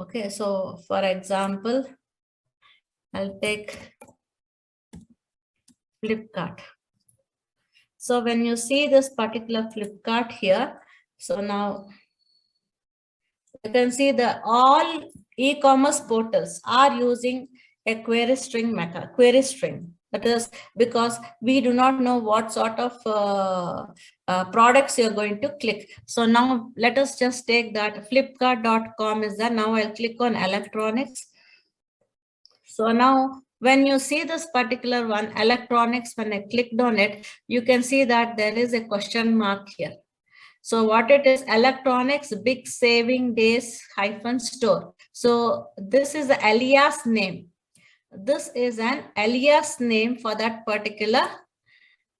Okay, so for example, I'll take Flipkart. So when you see this particular Flipkart here, so now you can see that all e-commerce portals are using a query string method, query string. That is because we do not know what sort of products you're going to click. So now let us just take that flipkart.com is there. Now I'll click on electronics. So now when you see this particular one, electronics, when I clicked on it, you can see that there is a question mark here. So what it is, electronics big saving days -store. So this is the alias name. This is an alias name for that particular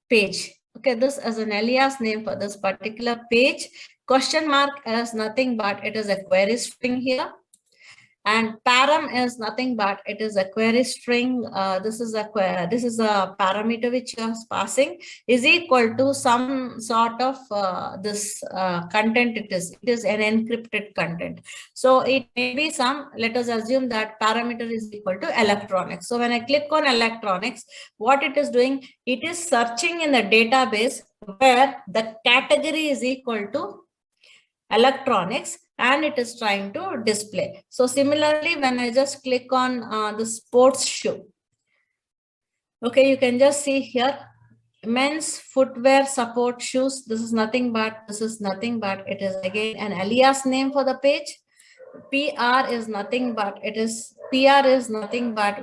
page. Okay, this is an alias name for this particular page. Question mark is nothing but it is a query string here. And param is nothing but it is a query string. This is a parameter which you are passing is equal to some sort of this content. It is an encrypted content. So it may be some. Let us assume that parameter is equal to electronics. So when I click on electronics, what it is doing? It is searching in the database where the category is equal to electronics and it is trying to display. So similarly, when I just click on the sports shoe, okay, you can just see here men's footwear support shoes. This is nothing but it is again an alias name for the page. PR is nothing but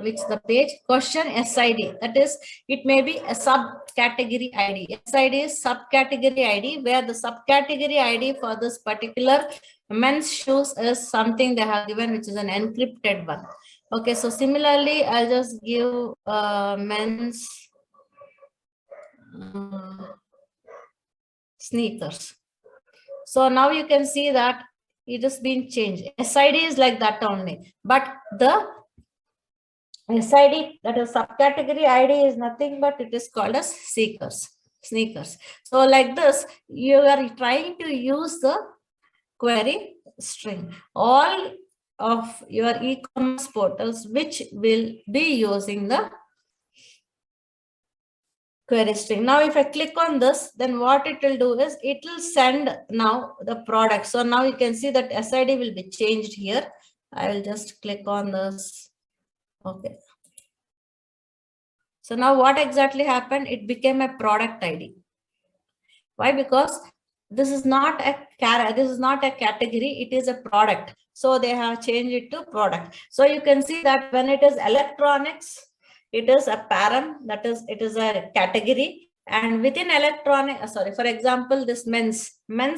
which the page question SID, that is it may be a subcategory ID. SID is subcategory ID, where the subcategory ID for this particular men's shoes is something they have given, which is an encrypted one. Okay, so similarly I'll just give men's sneakers. So now you can see that it has been changed. SID is like that only, but the SID, that is subcategory ID, is nothing but it is called as sneakers. So like this, you are trying to use the query string. All of your e-commerce portals which will be using the query string. Now, if I click on this, then what it will do is it will send now the product. So now you can see that SID will be changed here. I will just click on this. Okay. So now what exactly happened? It became a product ID. Why? Because this is not a category, it is a product. So they have changed it to product. So you can see that when it is electronics, it is a param, that is, it is a category. And within for example, this men's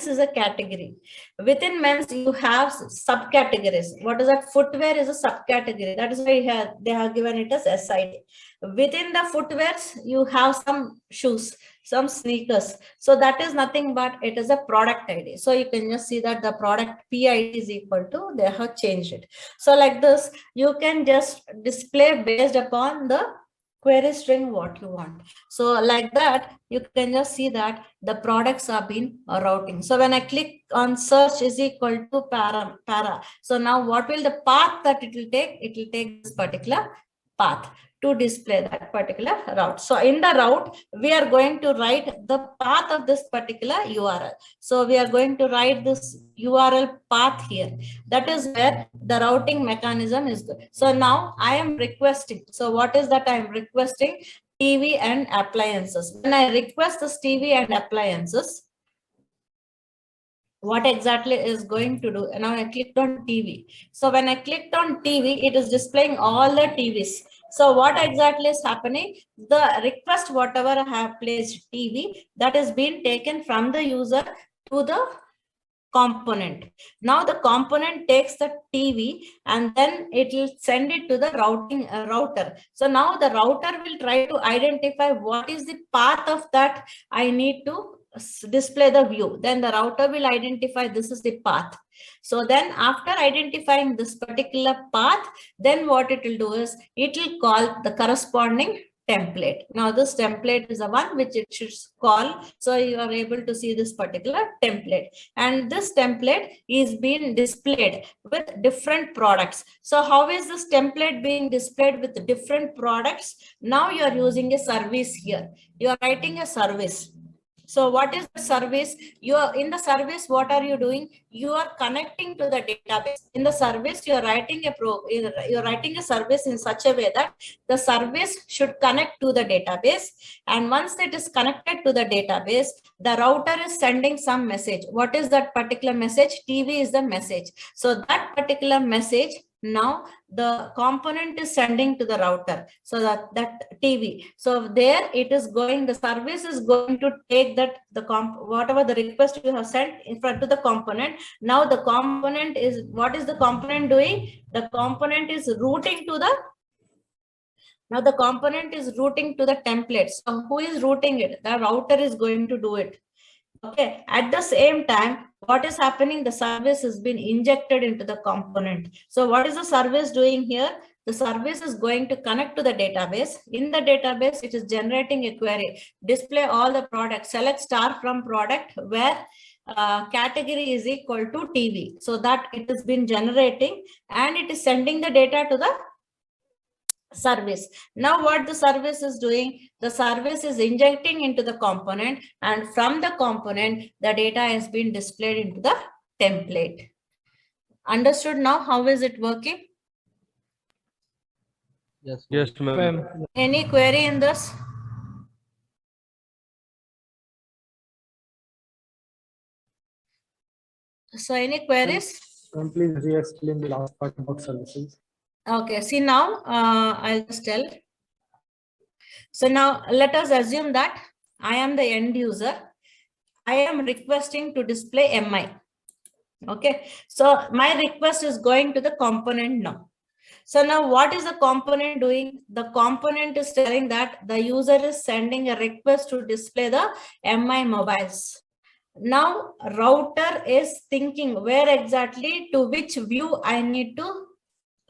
is a category. Within men's, you have subcategories. What is that? Footwear is a subcategory. That is why they have given it as SID. Within the footwears, you have some shoes, some sneakers. So that is nothing but it is a product ID. So you can just see that the product PID is equal to, they have changed it. So like this, you can just display based upon the query string what you want. So like that, you can just see that the products are being routing. So when I click on search is equal to para. So now what will the path that it will take? It will take this particular path to display that particular route. So in the route, we are going to write the path of this particular URL. So we are going to write this URL path here. That is where the routing mechanism is good. So now I am requesting. So what is that I am requesting? TV and appliances. When I request this TV and appliances, what exactly is going to do? And now I clicked on TV. So when I clicked on TV, it is displaying all the TVs. So what exactly is happening? The request, whatever I have placed TV, that is being taken from the user to the component. Now the component takes the TV and then it will send it to the router. So now the router will try to identify what is the path of that I need to display the view. Then the router will identify this is the path. So then after identifying this particular path, then what it will do is it will call the corresponding template. Now this template is the one which it should call. So you are able to see this particular template, and this template is being displayed with different products. So how is this template being displayed with different products? Now you are using a service here. You are writing a service. So what is the service? You are in the service. What are you doing? You are connecting to the database. In the service, you are writing you're writing a service in such a way that the service should connect to the database. And once it is connected to the database, the router is sending some message. What is that particular message? TV is the message. So that particular message, now the component is sending to the router. So that TV. So there it is going, the service is going to take that whatever the request you have sent in front of the component. Now the component is, what is the component doing? The component is routing to the, now the component is routing to the template. So who is routing it? The router is going to do it. Okay. At the same time, what is happening? The service has been injected into the component. So what is the service doing here? The service is going to connect to the database. In the database, it is generating a query. Display all the products. Select star from product where category is equal to TV. So that it has been generating, and it is sending the data to the service. Now what the service is doing? The service is injecting into the component, and from the component, the data has been displayed into the template. Understood now? How is it working? Yes, ma'am. Any query in this? So any queries? Please re-explain the last part about services. Okay, see now, I'll just tell. So now let us assume that I am the end user. I am requesting to display MI. Okay, so my request is going to the component now. So now what is the component doing? The component is telling that the user is sending a request to display the MI mobiles. Now router is thinking where exactly, to which view I need to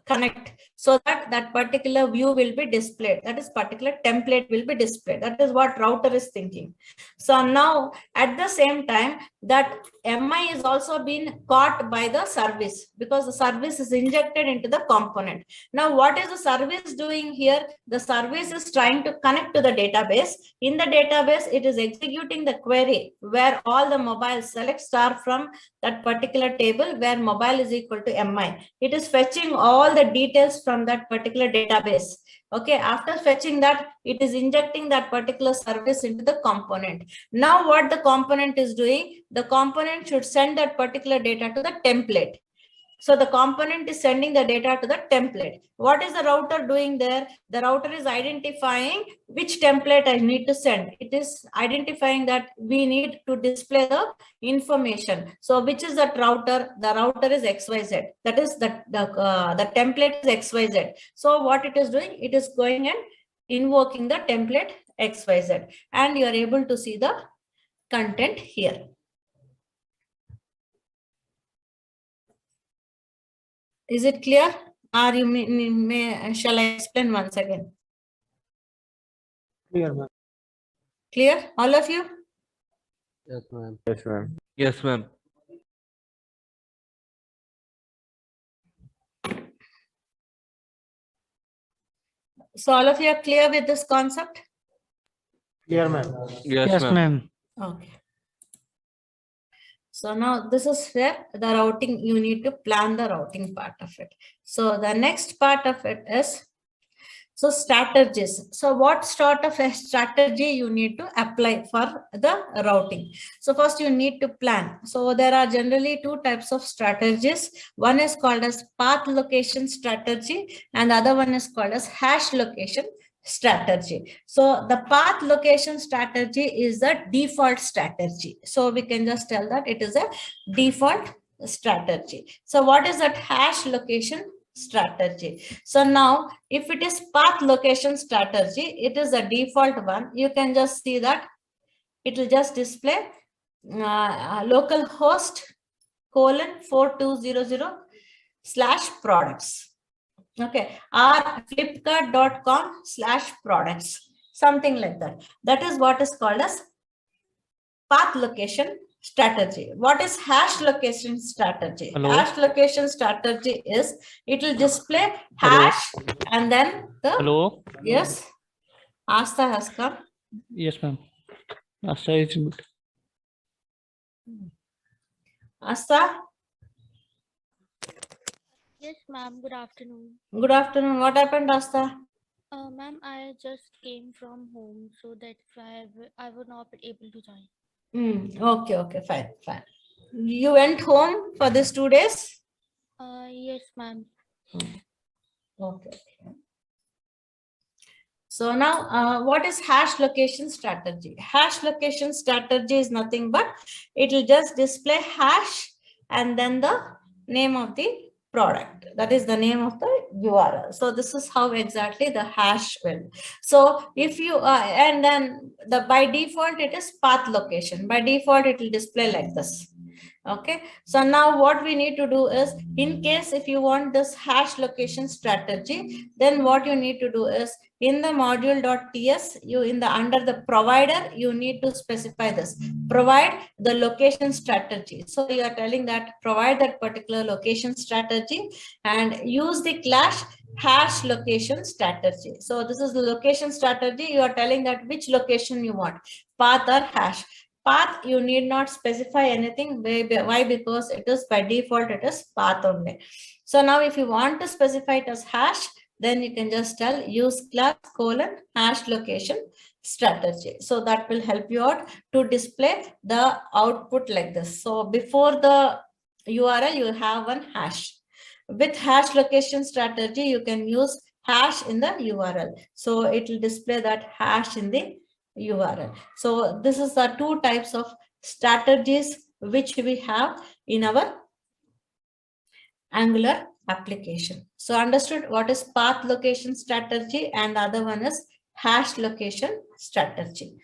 connect, so that that particular view will be displayed, that is particular template will be displayed. That is what router is thinking. So now at the same time, that MI is also being caught by the service, because the service is injected into the component. Now what is the service doing here? The service is trying to connect to the database. In the database, it is executing the query where all the mobiles, select star from that particular table where mobile is equal to MI. It is fetching all the details from that particular database. Okay, after fetching that, it is injecting that particular service into the component. Now what the component is doing? The component should send that particular data to the template. So the component is sending the data to the template. What is the router doing there? The router is identifying which template I need to send. It is identifying that we need to display the information. So which is that router? The router is XYZ. That is the template is XYZ. So what it is doing? It is going and invoking the template XYZ. And you are able to see the content here. Is it clear? Or you shall I explain once again? Clear, ma'am. Clear, all of you? Yes, ma'am. Yes, ma'am. Yes, ma'am. So all of you are clear with this concept? Clear, ma'am. Yes, ma'am. Okay. So now this is where the routing, you need to plan the routing part of it. So the next part of it is, so strategies. So what sort of a strategy you need to apply for the routing? So first you need to plan. So there are generally two types of strategies. One is called as path location strategy, and the other one is called as hash location strategy. So the path location strategy is the default strategy. So we can just tell that it is a default strategy. So what is that hash location strategy? So now if it is path location strategy, it is a default one. You can just see that it will just display localhost :4200/products. Okay, or flipkart.com/products. something like that. That is what is called as path location strategy. What is hash location strategy? Hello. Hash location strategy is it will display Hello. hash and then the Hello. yes. Asta has come. Yes, ma'am. Asta is mute. Asta, Yes, ma'am. Good afternoon. good afternoon. What happened, Asta? Ma'am, I just came from home, so that's why I would not be able to join. Okay, fine. You went home for these 2 days? Yes, ma'am. Okay. So now, what is hash location strategy? Hash location strategy is nothing but it will just display hash and then the name of the product. That is the name of the URL. So this is how exactly the hash will. So if you and then the by default it is path location. By default it will display like this. Okay, so now what we need to do is, in case if you want this hash location strategy, then what you need to do is in the module.ts, you in the under the provider, you need to specify this, provide the location strategy. So you are telling that provide that particular location strategy and use the class hash location strategy. So this is the location strategy. You are telling that which location you want, path or hash. Path, you need not specify anything. Why? Because it is by default, it is path only. So now if you want to specify it as hash, then you can just tell use class hash location strategy. So that will help you out to display the output like this. So before the URL, you have one hash. With hash location strategy, you can use hash in the URL. So it will display that hash in the URL. So this is the 2 types of strategies which we have in our Angular application. So understood what is path location strategy and the other one is hash location strategy.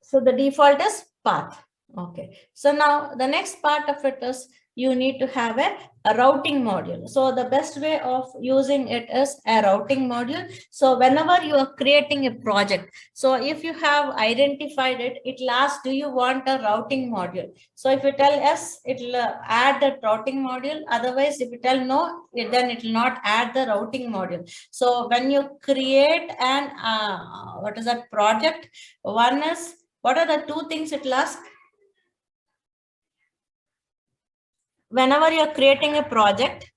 So the default is path. Okay. So now the next part of it is you need to have a routing module. So the best way of using it is a routing module. So whenever you are creating a project, so if you have identified it, it will ask, do you want a routing module? So if you tell yes, it will add the routing module. Otherwise, if you tell no, then it will not add the routing module. So when you create an, what is that project? One is, what are the 2 things it will ask? Whenever you're creating a project,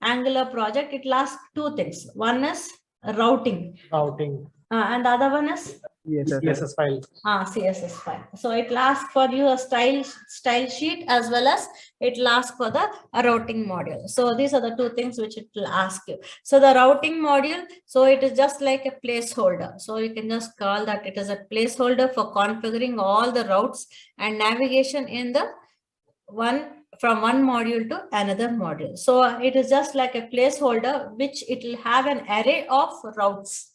Angular project, it will ask 2 things. One is routing. And the other one is CSS file. CSS file. So it will ask for you a style sheet as well as it will ask for the routing module. So these are the 2 things which it will ask you. So the routing module, so it is just like a placeholder. So you can just call that it is a placeholder for configuring all the routes and navigation in the from one module to another module. So it is just like a placeholder which it will have an array of routes.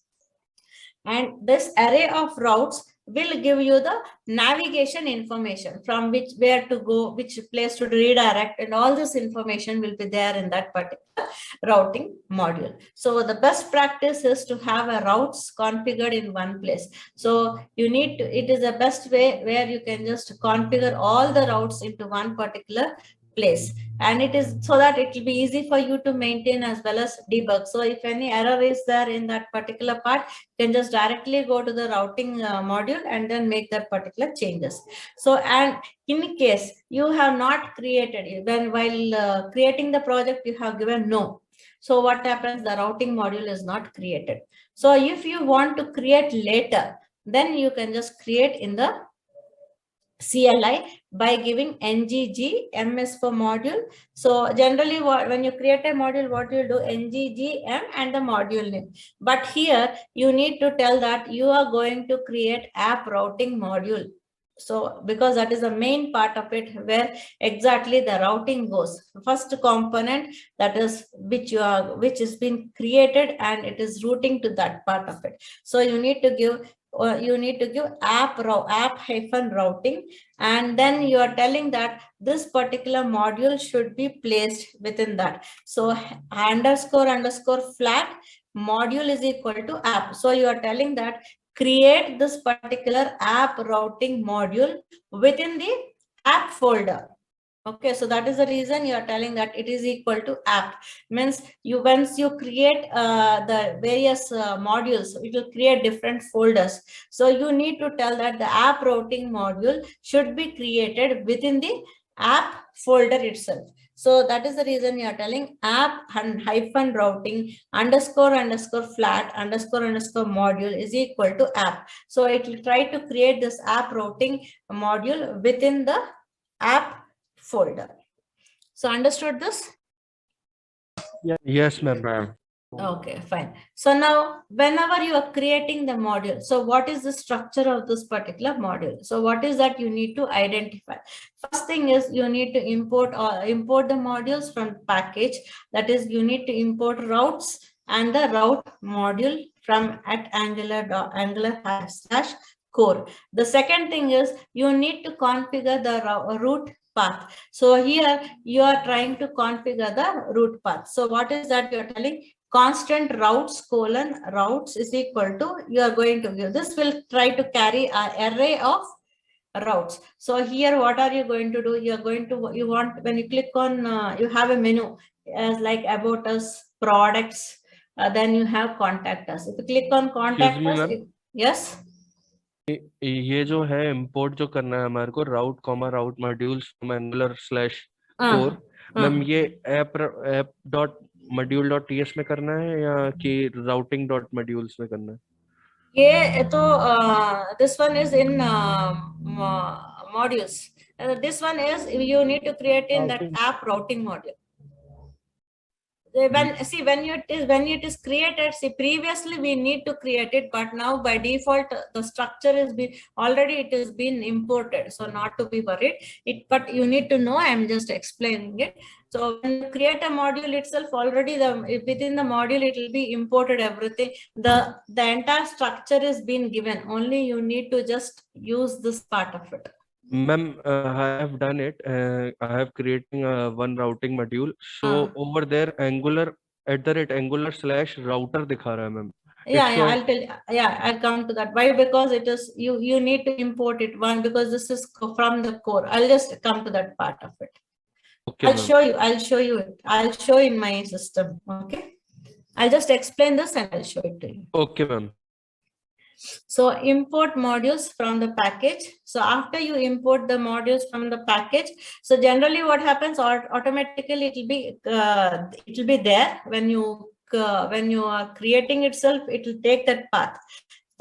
And this array of routes will give you the navigation information from where to go, which place to redirect, and all this information will be there in that particular routing module. So the best practice is to have a routes configured in one place. So you need to, it is the best way where you can just configure all the routes into one particular place, and it is so that it will be easy for you to maintain as well as debug. So if any error is there in that particular part, you can just directly go to the routing module and then make that particular changes. So, and in case you have not created it, then while creating the project you have given no, so what happens, the routing module is not created. So if you want to create later, then you can just create in the CLI by giving ngg ms for module. So generally when you create a module, what you do, ngg m and the module name. But here you need to tell that you are going to create app routing module. So because that is the main part of it where exactly the routing goes. First component that is which has been created and it is routing to that part of it. So you need to give you need to give app hyphen routing, and then you are telling that this particular module should be placed within that. So underscore flat module is equal to app. So you are telling that create this particular app routing module within the app folder. Okay, so that is the reason you are telling that it is equal to app. Means you, once you create the various modules, it will create different folders. So you need to tell that the app routing module should be created within the app folder itself. So that is the reason you are telling app hyphen routing underscore flat underscore module is equal to app. So it will try to create this app routing module within the app folder. So understood this? Yes, ma'am. Okay, fine. So now whenever you are creating the module, so what is the structure of this particular module? So what is that you need to identify? First thing is you need to import the modules from package. That is, you need to import routes and the route module from at angular/core. The second thing is you need to configure the route path. So here you are trying to configure the route path. So what is that you're telling? Constant routes routes is equal to, you are going to give, this will try to carry an array of routes. So here what are you going to do? You are going to, you want, when you click on you have a menu as like about us, products, then you have contact us. If you click on contact me, us, ma'am. yes, ये जो है import जो करना है हमारे को route modules from angular/core, ma'am ये app dot module dot ts में करना है या कि routing dot modules में करना है? ये तो this one is in modules. This one is you need to create in that app routing module. When it is created, see, previously we need to create it, but now by default the structure is already it has been imported, so not to be worried it, but you need to know, I'm just explaining it. So when you create a module itself, already within the module it will be imported, everything, the entire structure is been given, only you need to just use this part of it. Ma'am, I have done it. I have creating one routing module. So over there, Angular @Angular/router दिखा रहा है, ma'am. I'll tell you. I'll come to that. Why? Because it is, you need to import it, one, because this is from the core. I'll just come to that part of it. Okay, I'll show you it. I'll show in my system. Okay. I'll just explain this and I'll show it to you. Okay, ma'am. So import modules from the package. So after you import the modules from the package, so generally what happens, automatically it will be there when you are creating itself, it will take that path.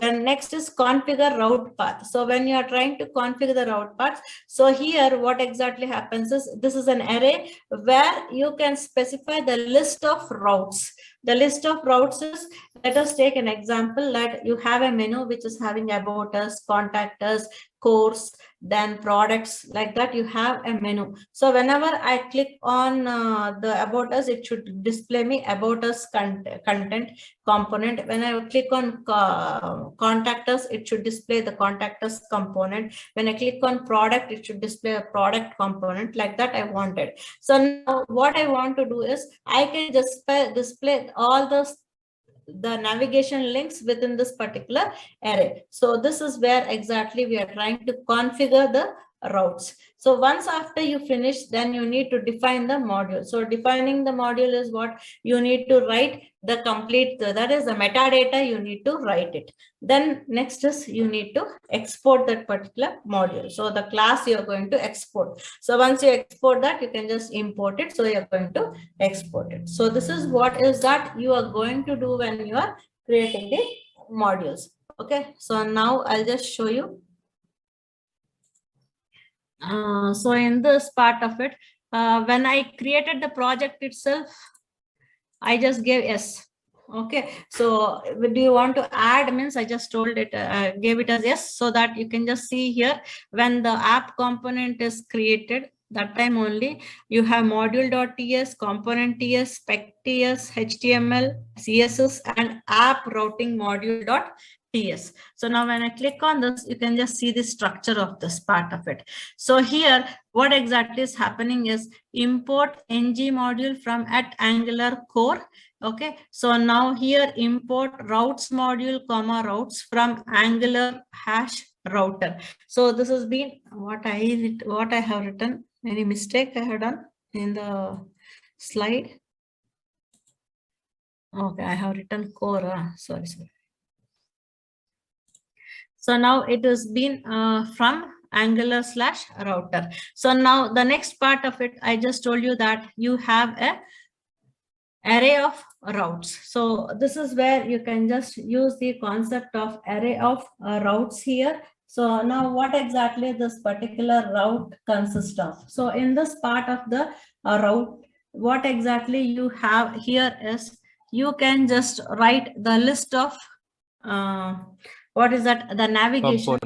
Then next is configure route path. So when you are trying to configure the route path, so here what exactly happens is, this is an array where you can specify the list of routes. The list of routes is, let us take an example that you have a menu which is having about us, contact us, course, then products, like that you have a menu. So whenever I click on the about us, it should display me about us content component. When I click on contact us, it should display the contact us component. When I click on product, it should display a product component, like that I wanted. So now what I want to do is, I can just display all the navigation links within this particular array. So this is where exactly we are trying to configure the routes. So once after you finish, then you need to define the module. So defining the module is what you need to write the complete, that is the metadata, you need to write it. Then next is you need to export that particular module. So the class you are going to export. So once you export that, you can just import it. So you're going to export it. So this is what is that you are going to do when you are creating the modules. Okay, so now I'll just show you. So in this part of it, when I created the project itself, I just gave yes. Okay, so do you want to add, means I just told it, gave it as yes, so that you can just see here when the app component is created, that time only you have module.ts, component.ts, spec.ts, HTML, CSS, and app routing module.ts. TS. So now when I click on this, you can just see the structure of this part of it. So here, what exactly is happening is import ng module from at Angular core. Okay, so now here import routes module comma routes from Angular hash router. So this has been what I have written. Any mistake I have done in the slide? Okay, I have written core. Sorry. So now it has been from Angular / router. So now the next part of it, I just told you that you have a array of routes. So this is where you can just use the concept of array of routes here. So now what exactly this particular route consists of? So in this part of the route, what exactly you have here is you can just write the list of what is that, the navigation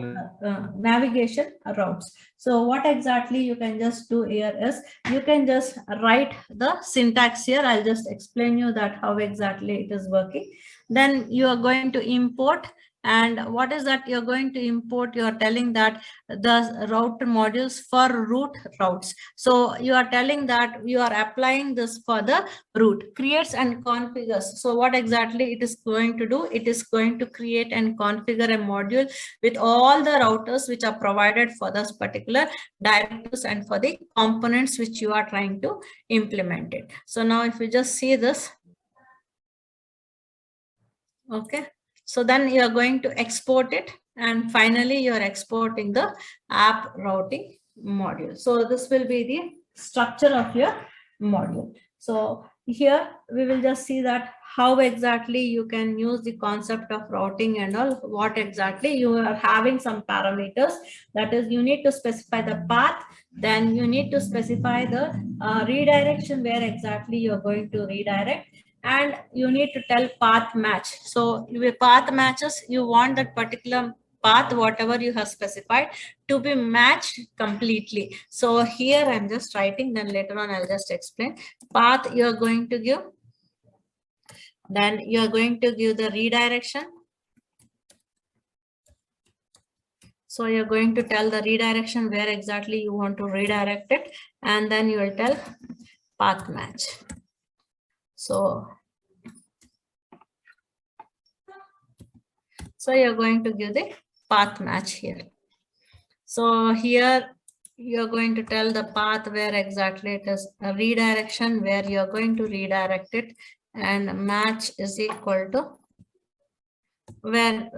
navigation routes. So what exactly you can just do here is you can just write the syntax here. I'll just explain you that how exactly it is working. Then you are going to import, and what is that you're going to import? You are telling that the route modules for route routes. So you are telling that you are applying this for the route, creates and configures. So what exactly it is going to do? It is going to create and configure a module with all the routers which are provided for this particular directives and for the components which you are trying to implement it. So now if you just see this, okay, so then you are going to export it, and finally you are exporting the app routing module. So this will be the structure of your module. So here we will just see that how exactly you can use the concept of routing and all. What exactly you are having some parameters, that is you need to specify the path, then you need to specify the redirection, where exactly you are going to redirect, and you need to tell path match. So with path matches, you want that particular path, whatever you have specified, to be matched completely. So here I'm just writing, then later on I'll just explain. Path you are going to give, then you are going to give the redirection. So you're going to tell the redirection where exactly you want to redirect it, and then you will tell path match. So you're going to give the path match here. So here you're going to tell the path where exactly it is, a redirection where you're going to redirect it, and match is equal to where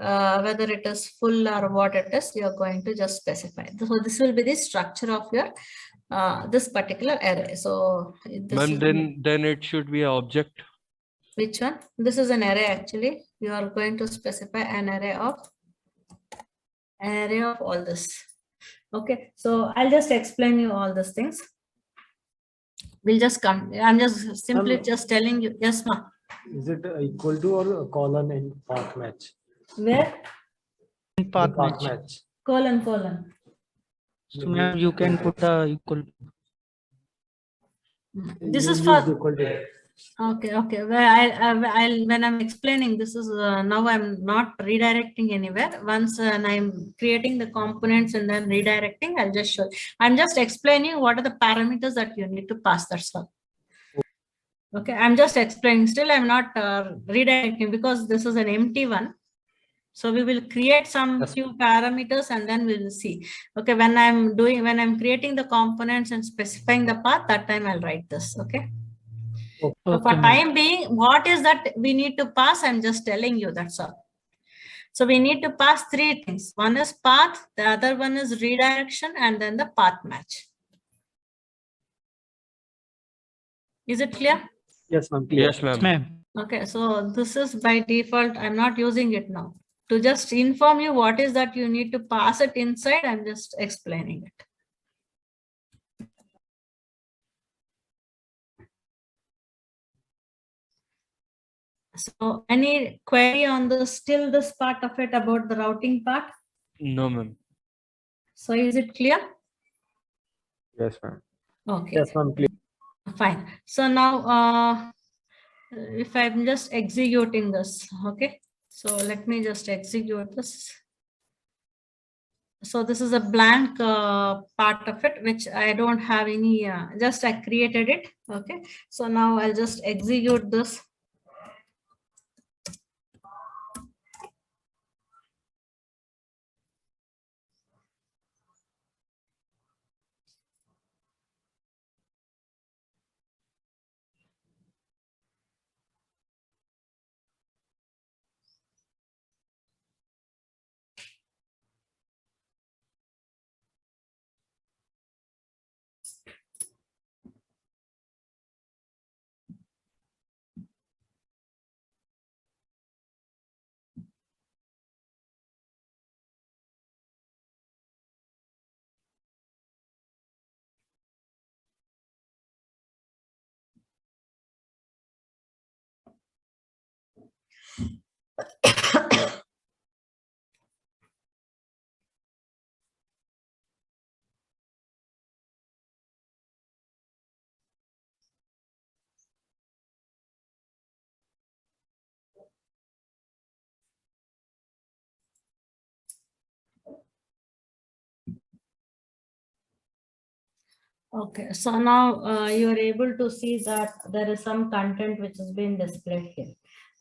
whether it is full or what it is, you're going to just specify. So this will be the structure of your this particular array. So this then it should be an object. Which one? This is an array actually. You are going to specify an array of all this. Okay, so I'll just explain you all these things. We'll just come. I'm just simply just telling you. Yes, ma. Is it equal to or a colon in path match? Where? Path Path match. match. Colon. So ma'am, you can put a equal. This You is use for. equal to. Okay. Well, I'll when I'm explaining, this is now I'm not redirecting anywhere. Once I'm creating the components and then redirecting, I'll just show. I'm just explaining what are the parameters that you need to pass. That's all. Okay, I'm just explaining. Still, I'm not redirecting because this is an empty one. So we will create some few parameters and then we will see. Okay, when I'm creating the components and specifying the path, that time I'll write this. Okay. Okay. So for time being, what is that we need to pass? I'm just telling you, that's all. So we need to pass three things. One is path, the other one is redirection, and then the path match. Is it clear? Yes, ma'am. Clear. Yes, ma'am. Ma'am. Okay, so this is by default. I'm not using it now. To just inform you what is that you need to pass it inside, I'm just explaining it. So any query on this part of it about the routing part? No, ma'am. So is it clear? Yes, ma'am. Okay. Yes, ma'am. Clear. Fine. So now if I'm just executing this, okay. So let me just execute this. So this is a blank part of it, which I don't have any, just I created it. Okay. So now I'll just execute this. Okay, so now you are able to see that there is some content which has been displayed here.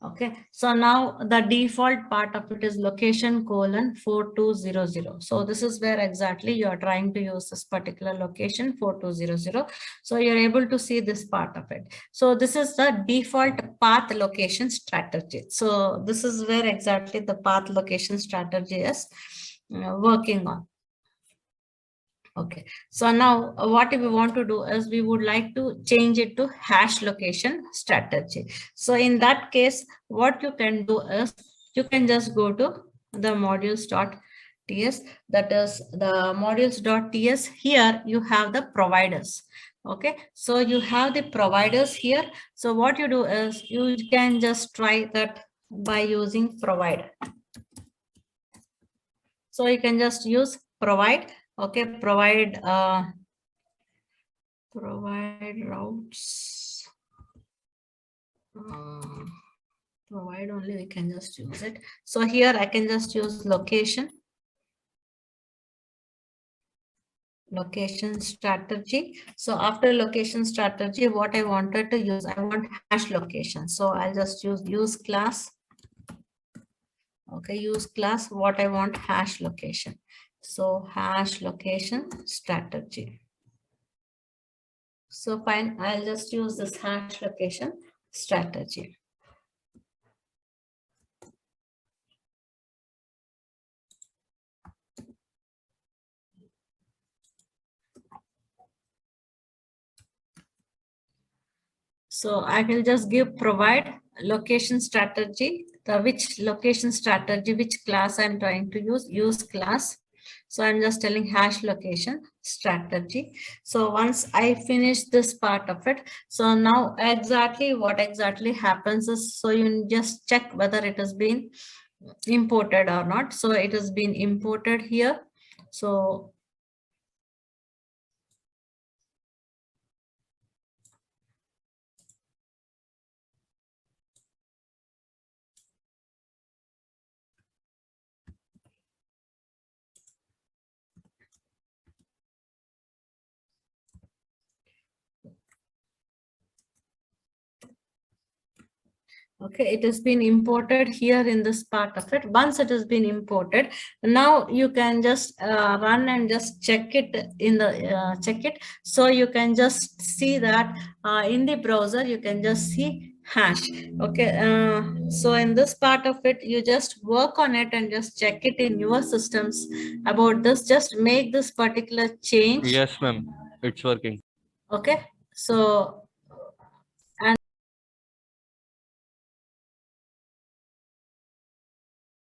Okay, so now the default part of it is location : 4200. So this is where exactly you are trying to use this particular location 4200. So you're able to see this part of it. So this is the default path location strategy. So this is where exactly the path location strategy is working on. Okay, so now what we want to do is we would like to change it to hash location strategy. So in that case, what you can do is you can just go to the modules.ts, that is the modules.ts. Here you have the providers. Okay, so you have the providers here. So what you do is you can just try that by using provider. So you can just use provide. Okay, provide routes. Provide only, we can just use it. So here I can just use location strategy. So after location strategy, what I wanted to use, I want hash location. So I'll just use class. Okay, use class, what I want, hash location. So hash location strategy. So fine, I'll just use this hash location strategy. So I will just give provide location strategy, which location strategy, which class I'm trying to use class. So I'm just telling hash location strategy. So once I finish this part of it, so now exactly what exactly happens is, so you just check whether it has been imported or not. So it has been imported here. So okay, it has been imported here in this part of it. Once it has been imported, now you can just run and just check it in the check it. So you can just see that in the browser, you can just see hash. Okay, so in this part of it, you just work on it and just check it in your systems about this. Just make this particular change. Yes, ma'am. It's working. Okay, so